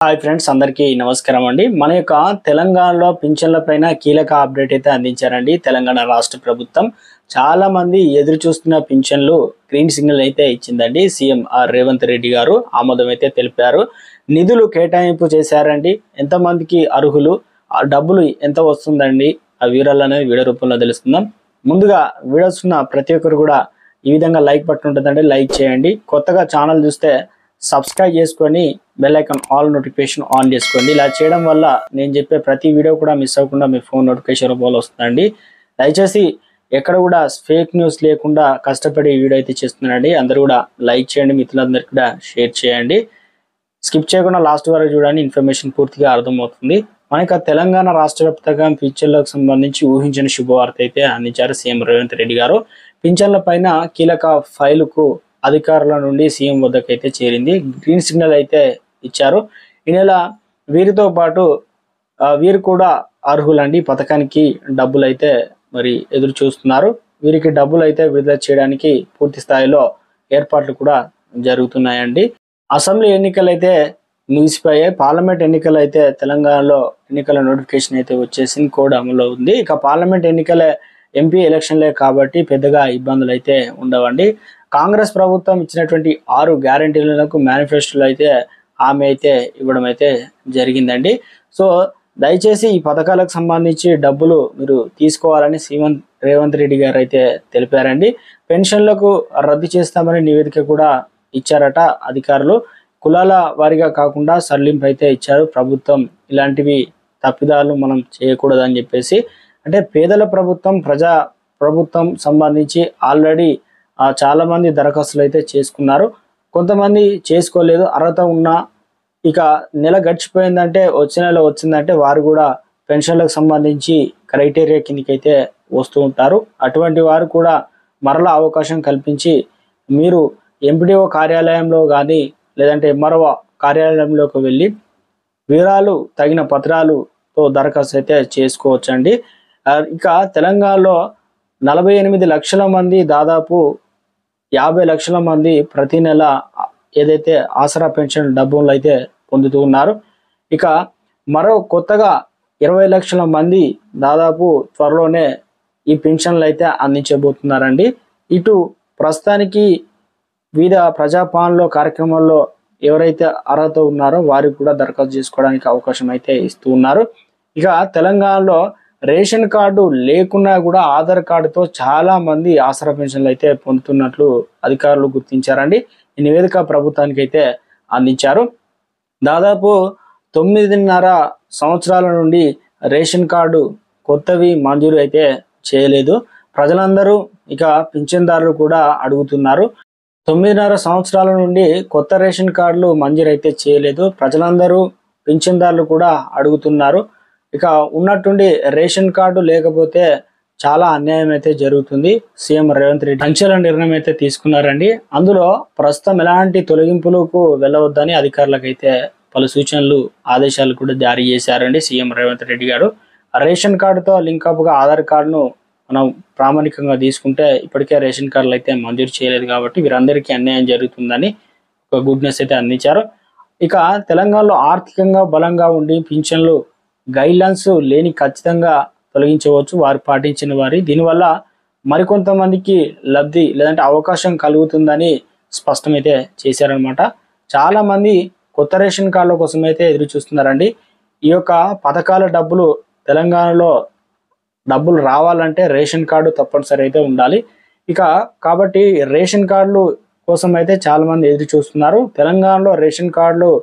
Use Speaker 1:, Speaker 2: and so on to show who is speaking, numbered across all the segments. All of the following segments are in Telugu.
Speaker 1: హాయ్ ఫ్రెండ్స్, అందరికీ నమస్కారం అండి. మన యొక్క తెలంగాణలో పింఛన్ల పైన కీలక అప్డేట్ అయితే అందించారండి తెలంగాణ రాష్ట్ర ప్రభుత్వం. చాలా మంది ఎదురు చూస్తున్న పింఛన్లు గ్రీన్ సిగ్నల్ అయితే ఇచ్చిందండి. సీఎం రేవంత్ రెడ్డి గారు ఆమోదం అయితే తెలిపారు. నిధులు కేటాయింపు చేశారండి. ఎంతమందికి అర్హులు, ఆ డబ్బులు ఎంత వస్తుందండి, ఆ వివరాలు అనేది వీడియో రూపంలో తెలుసుకుందాం. ముందుగా వీడియోస్ ఉన్న ప్రతి ఒక్కరు కూడా ఈ విధంగా లైక్ బటన్ ఉంటుందండి, లైక్ చేయండి. కొత్తగా ఛానల్ చూస్తే సబ్స్క్రైబ్ చేసుకొని bell icon all notification on చేసుకోండి. ఇలా చేయడం వల్ల నేను చెప్పే ప్రతి వీడియో కూడా మిస్ అవ్వకుండా మీ ఫోన్ నోటిఫికేషన్ రూపంలో వస్తుందండి. దయచేసి ఎక్కడ కూడా ఫేక్ న్యూస్ లేకుండా కష్టపడి ఈ వీడియో అయితే చేస్తున్నానండి. అందరూ కూడా లైక్ చేయండి, మిత్రులందరికీ కూడా షేర్ చేయండి. స్కిప్ చేయకుండా లాస్ట్ వరకు చూడండి, ఇన్ఫర్మేషన్ పూర్తిగా అర్థమవుతుంది. మనకి తెలంగాణ రాష్ట్ర వ్యాప్తంగా పింఛన్లకు సంబంధించి ఊహించిన శుభవార్త అయితే అందించారు సీఎం రేవంత్ రెడ్డి గారు. పింఛన్ల పైన కీలక ఫైలుకు అధికారుల నుండి సీఎం వద్దకైతే చేరింది. గ్రీన్ సిగ్నల్ అయితే ఇచ్చారు. ఈ నెల వీరితో పాటు వీరు కూడా అర్హులండి. పథకానికి డబ్బులు అయితే మరి ఎదురు చూస్తున్నారు. వీరికి డబ్బులు అయితే విడుదల చేయడానికి పూర్తి స్థాయిలో ఏర్పాట్లు కూడా జరుగుతున్నాయండి. అసెంబ్లీ ఎన్నికలు అయితే ముగిసిపోయాయి. పార్లమెంట్ ఎన్నికలు అయితే తెలంగాణలో ఎన్నికల నోటిఫికేషన్ అయితే వచ్చేసింది, కోడ్ అమల్లో ఉంది. ఇక పార్లమెంట్ ఎన్నికలే, ఎంపీ ఎలక్షన్లే కాబట్టి పెద్దగా ఇబ్బందులు అయితే ఉండవండి. కాంగ్రెస్ ప్రభుత్వం ఇచ్చినటువంటి 6 గ్యారంటీలకు మేనిఫెస్టోలో అయితే హామీ అయితే ఇవ్వడం అయితే జరిగిందండి. సో దయచేసి ఈ పథకాలకు సంబంధించి డబ్బులు మీరు తీసుకోవాలని సీఎం రేవంత్ రెడ్డి గారు అయితే తెలిపారండి. పెన్షన్లకు రద్దు చేస్తామని నివేదిక కూడా ఇచ్చారట అధికారులు. కులాల వారీగా కాకుండా సడలింపు అయితే ఇచ్చారు ప్రభుత్వం. ఇలాంటివి తప్పిదాలు మనం చేయకూడదని చెప్పేసి, అంటే పేదల ప్రభుత్వం, ప్రజా ప్రభుత్వం సంబంధించి ఆల్రెడీ చాలా మంది దరఖాస్తులు అయితే చేసుకున్నారు. కొంతమంది చేసుకోలేదు. అర్హత ఉన్నా ఇక నెల గడిచిపోయిందంటే, వచ్చే నెల వచ్చిందంటే వారు కూడా పెన్షన్లకు సంబంధించి క్రైటీరియా కిందకైతే వస్తూ ఉంటారు. అటువంటి వారు కూడా మరలా అవకాశం కల్పించి మీరు ఎంపీడీఓ కార్యాలయంలో కానీ లేదంటే ఎంఆర్ఓ కార్యాలయంలోకి వెళ్ళి వివరాలు, తగిన పత్రాలతో దరఖాస్తు అయితే చేసుకోవచ్చండి. ఇక తెలంగాణలో 48 లక్షల మంది, దాదాపు 50 లక్షల మంది ప్రతి నెల ఏదైతే ఆసరా పెన్షన్ డబ్బులు అయితే పొందుతూ ఉన్నారు. ఇక మరో కొత్తగా 20 లక్షల మంది దాదాపు త్వరలోనే ఈ పెన్షన్లు అయితే అందించబోతున్నారండి. ఇటు ప్రస్తుతానికి వివిధ ప్రజాపాలనలో కార్యక్రమాల్లో ఎవరైతే అర్హత ఉన్నారో వారికి కూడా దరఖాస్తు చేసుకోవడానికి అవకాశం అయితే ఇస్తూ ఉన్నారు. ఇక తెలంగాణలో రేషన్ కార్డు లేకున్నా కూడా ఆధార్ కార్డుతో చాలా మంది ఆసరా పెన్షన్లు అయితే పొందుతున్నట్లు అధికారులు గుర్తించారండి. ఈ నివేదిక ప్రభుత్వానికి అయితే అందించారు. దాదాపు 9.5 సంవత్సరాల నుండి రేషన్ కార్డు కొత్తవి మంజూరు అయితే చేయలేదు. ప్రజలందరూ ఇక పింఛన్దారులు కూడా అడుగుతున్నారు. 9.5 సంవత్సరాల నుండి కొత్త రేషన్ కార్డులు మంజూరు అయితే చేయలేదు. ప్రజలందరూ, పింఛన్దారులు కూడా అడుగుతున్నారు. ఇక ఉన్నట్టుండి రేషన్ కార్డు లేకపోతే చాలా అన్యాయం అయితే జరుగుతుంది. సీఎం రేవంత్ రెడ్డి సంచలన నిర్ణయం అయితే తీసుకున్నారండి. అందులో ప్రస్తుతం ఎలాంటి తొలగింపులకు వెళ్ళవద్దని అధికారులకు అయితే పలు సూచనలు, ఆదేశాలు కూడా జారీ చేశారండి సీఎం రేవంత్ రెడ్డి గారు. రేషన్ కార్డుతో లింకప్గా ఆధార్ కార్డును మనం ప్రామాణికంగా తీసుకుంటే ఇప్పటికే రేషన్ కార్డులు అయితే మంజూరు చేయలేదు కాబట్టి వీరందరికీ అన్యాయం జరుగుతుందని ఒక గుడ్ న్యూస్ అయితే అందించారు. ఇక తెలంగాణలో ఆర్థికంగా బలంగా ఉండి పింఛన్లు గైడ్లైన్స్ లేని ఖచ్చితంగా తొలగించవచ్చు వారు పాటించిన వారి. దీనివల్ల మరికొంతమందికి లబ్ధి లేదంటే అవకాశం కలుగుతుందని స్పష్టమైతే చేశారనమాట. చాలా మంది కొత్త రేషన్ కార్డుల కోసం అయితే ఎదురు చూస్తున్నారండి. ఈ యొక్క పథకాల డబ్బులు, తెలంగాణలో డబ్బులు రావాలంటే రేషన్ కార్డు తప్పనిసరి అయితే ఉండాలి. ఇక కాబట్టి రేషన్ కార్డులు కోసం అయితే చాలా మంది ఎదురు చూస్తున్నారు. తెలంగాణలో రేషన్ కార్డులు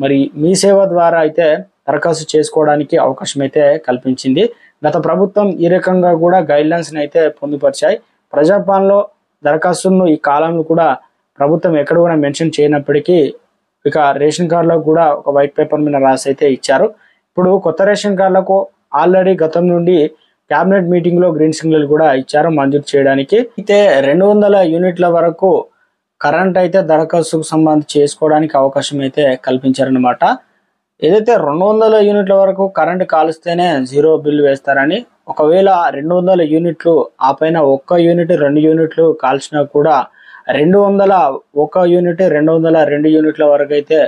Speaker 1: మరి మీ సేవ ద్వారా అయితే దరఖాస్తు చేసుకోవడానికి అవకాశం అయితే కల్పించింది. గత ప్రభుత్వం ఈ రకంగా కూడా గైడ్లైన్స్ని అయితే పొందుపరిచాయి. ప్రజాపాలనలో దరఖాస్తులను ఈ కాలంలో కూడా ప్రభుత్వం ఎక్కడ కూడా మెన్షన్ చేయనప్పటికీ ఇక రేషన్ కార్డులకు కూడా ఒక వైట్ పేపర్ మీద రాసి అయితే ఇచ్చారు. ఇప్పుడు కొత్త రేషన్ కార్డులకు ఆల్రెడీ గతం నుండి క్యాబినెట్ మీటింగ్లో గ్రీన్ సిగ్నల్ కూడా ఇచ్చారు మంజూరు చేయడానికి. అయితే 200 యూనిట్ల వరకు కరెంట్ అయితే దరఖాస్తుకు సంబంధించి చేసుకోవడానికి అవకాశం అయితే కల్పించారనమాట. ఏదైతే 200 యూనిట్ల వరకు కరెంట్ కాలుస్తేనే 0 బిల్లు వేస్తారని, ఒకవేళ 200 యూనిట్లు ఆ పైన 1 యూనిట్ 2 యూనిట్లు కాల్చినా కూడా 201 యూనిట్ 202 యూనిట్ల వరకు అయితే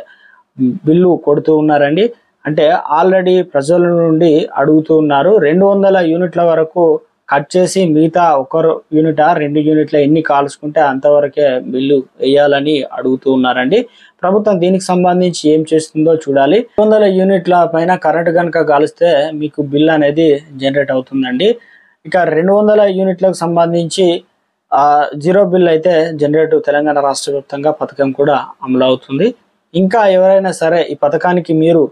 Speaker 1: బిల్లు కొడుతూ ఉన్నారండి. అంటే ఆల్రెడీ ప్రజల నుండి అడుగుతూ ఉన్నారు. 200 యూనిట్ల వరకు కట్ చేసి మిగతా 1 యూనిటా 2 యూనిట్ల ఎన్ని కాల్చుకుంటే అంతవరకే బిల్లు వేయాలని అడుగుతూ ఉన్నారండి. ప్రభుత్వం దీనికి సంబంధించి ఏం చేస్తుందో చూడాలి. 200 యూనిట్ల పైన కరెంట్ కనుక కాలిస్తే మీకు బిల్ అనేది జనరేట్ అవుతుందండి. ఇక 200 యూనిట్లకు సంబంధించి జీరో బిల్ అయితే జనరేట్ తెలంగాణ రాష్ట్ర వ్యాప్తంగా పథకం కూడా అమలు అవుతుంది. ఇంకా ఎవరైనా సరే ఈ పథకానికి మీరు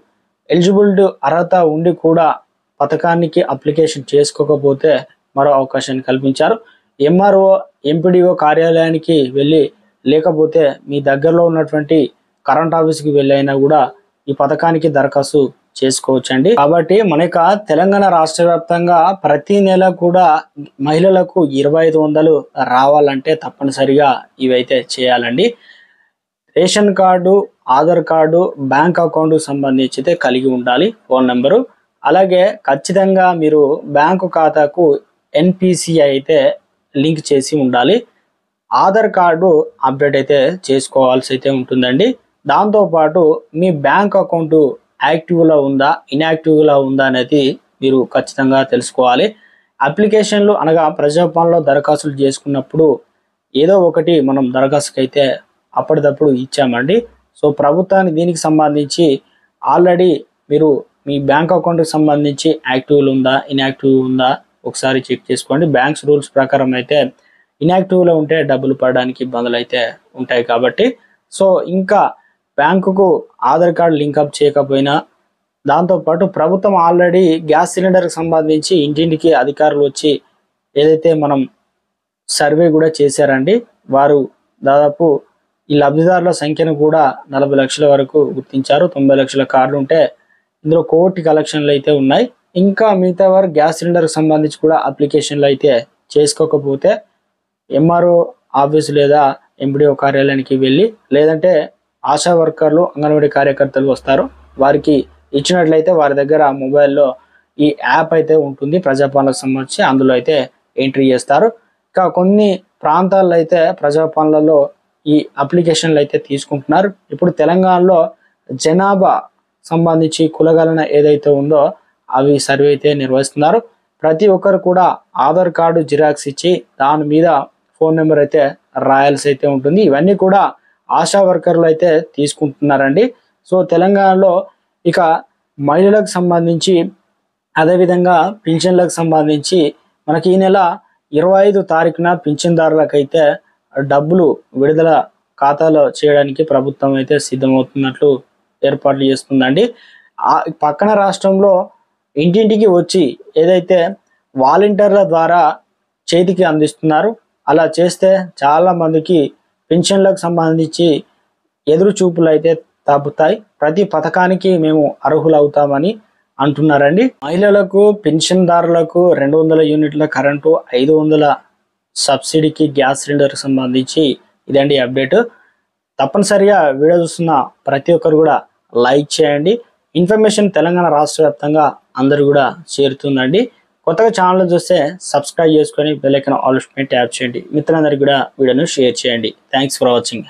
Speaker 1: ఎలిజిబిలిటీ అర్హత ఉండి కూడా పథకానికి అప్లికేషన్ చేసుకోకపోతే మరో అవకాశాన్ని కల్పించారు. ఎంఆర్ఓ ఎంపీడీఓ కార్యాలయానికి వెళ్ళి లేకపోతే మీ దగ్గరలో ఉన్నటువంటి కరెంట్ ఆఫీస్కి వెళ్ళైనా కూడా ఈ పథకానికి దరఖాస్తు చేసుకోవచ్చండి. కాబట్టి మనక తెలంగాణ రాష్ట్ర వ్యాప్తంగా ప్రతి నెల కూడా మహిళలకు 2500 రావాలంటే తప్పనిసరిగా ఇవైతే చేయాలండి. Ration card, Aadhaar card, bank account సంబంధించి అయితే కలిగి ఉండాలి ఫోన్ నెంబరు. అలాగే ఖచ్చితంగా మీరు బ్యాంకు ఖాతాకు ఎన్పిసిఐ అయితే లింక్ చేసి ఉండాలి. ఆధార్ కార్డు అప్డేట్ అయితే చేసుకోవాల్సి అయితే ఉంటుందండి. దాంతోపాటు మీ బ్యాంక్ అకౌంట్ యాక్టివ్లో ఉందా ఇన్యాక్టివ్లో ఉందా అనేది మీరు ఖచ్చితంగా తెలుసుకోవాలి. అప్లికేషన్లు అనగా ప్రజాపాలనలో దరఖాస్తులు చేసుకున్నప్పుడు ఏదో ఒకటి మనం దరఖాస్తుకి అయితే అప్పటిదప్పుడు ఇచ్చామండి. సో ప్రభుత్వానికి దీనికి సంబంధించి ఆల్రెడీ మీరు మీ బ్యాంక్ అకౌంట్కి సంబంధించి యాక్టివ్లో ఉందా ఇన్యాక్టివ్ ఉందా ఒకసారి చెక్ చేసుకోండి. బ్యాంక్స్ రూల్స్ ప్రకారం అయితే ఇన్యాక్టివ్లో ఉంటే డబ్బులు పడడానికి ఇబ్బందులు అయితే ఉంటాయి కాబట్టి సో ఇంకా బ్యాంకుకు ఆధార్ కార్డు లింకప్ చేయకపోయినా దాంతోపాటు ప్రభుత్వం ఆల్రెడీ గ్యాస్ సిలిండర్కి సంబంధించి ఇంటింటికి అధికారులు వచ్చి ఏదైతే మనం సర్వే కూడా చేశారండి. వారు దాదాపు ఈ లబ్ధిదారుల సంఖ్యను కూడా 40 లక్షల వరకు గుర్తించారు. 90 లక్షల కార్డులు ఉంటే ఇందులో 1 కోటి కలెక్షన్లు అయితే ఉన్నాయి. ఇంకా మిగతా వారు గ్యాస్ సిలిండర్కి సంబంధించి కూడా అప్లికేషన్లు అయితే చేసుకోకపోతే ఎంఆర్ఓ ఆఫీసు లేదా ఎంపీడీఓ కార్యాలయానికి వెళ్ళి లేదంటే ఆశా వర్కర్లు అంగన్వాడీ కార్యకర్తలు వస్తారు. వారికి ఇచ్చినట్లయితే వారి దగ్గర మొబైల్లో ఈ యాప్ అయితే ఉంటుంది ప్రజాపాలనకు సంబంధించి, అందులో అయితే ఎంట్రీ చేస్తారు. ఇంకా కొన్ని ప్రాంతాల్లో అయితే ప్రజాపాలనలో ఈ అప్లికేషన్లు అయితే తీసుకుంటున్నారు. ఇప్పుడు తెలంగాణలో జనాభా సంబంధించి కులగణన ఏదైతే ఉందో అవి సర్వే అయితే నిర్వహిస్తున్నారు. ప్రతి ఒక్కరు కూడా ఆధార్ కార్డు జిరాక్స్ ఇచ్చి దాని మీద ఫోన్ నెంబర్ అయితే రాయాల్సి అయితే ఉంటుంది. ఇవన్నీ కూడా ఆశా వర్కర్లు అయితే తీసుకుంటున్నారండి. సో తెలంగాణలో ఇక మహిళలకు సంబంధించి అదేవిధంగా పింఛన్లకు సంబంధించి మనకి ఈ నెల 25 తారీఖున పింఛన్దారులకైతే డబ్బులు విడుదల ఖాతాలో చేయడానికి ప్రభుత్వం అయితే సిద్ధమవుతున్నట్లు ఏర్పాట్లు చేస్తుందండి. పక్కన రాష్ట్రంలో ఇంటింటికి వచ్చి ఏదైతే వాలంటీర్ల ద్వారా చేతికి అందిస్తున్నారు. అలా చేస్తే చాలా మందికి పెన్షన్లకు సంబంధించి ఎదురు చూపులు అయితే తాపుతాయి. ప్రతి పథకానికి మేము అర్హులవుతామని అంటున్నారండి. మహిళలకు పెన్షన్దారులకు 200 యూనిట్ల కరెంటు, 500 సబ్సిడీకి గ్యాస్ సిలిండర్కి సంబంధించి ఇదండి అప్డేట్. తప్పనిసరిగా వీడియో చూస్తున్న ప్రతి ఒక్కరు కూడా లైక్ చేయండి. ఇన్ఫర్మేషన్ తెలంగాణ రాష్ట్ర వ్యాప్తంగా అందరూ కూడా చేరుతుందండి. కొత్తగా ఛానల్ చూస్తే సబ్స్క్రైబ్ చేసుకొని బెల్ ఐకాన్ ఆల్ ట్యాప్ చేయండి. మిత్రులందరికీ కూడా వీడియోను షేర్ చేయండి. Thanks for watching.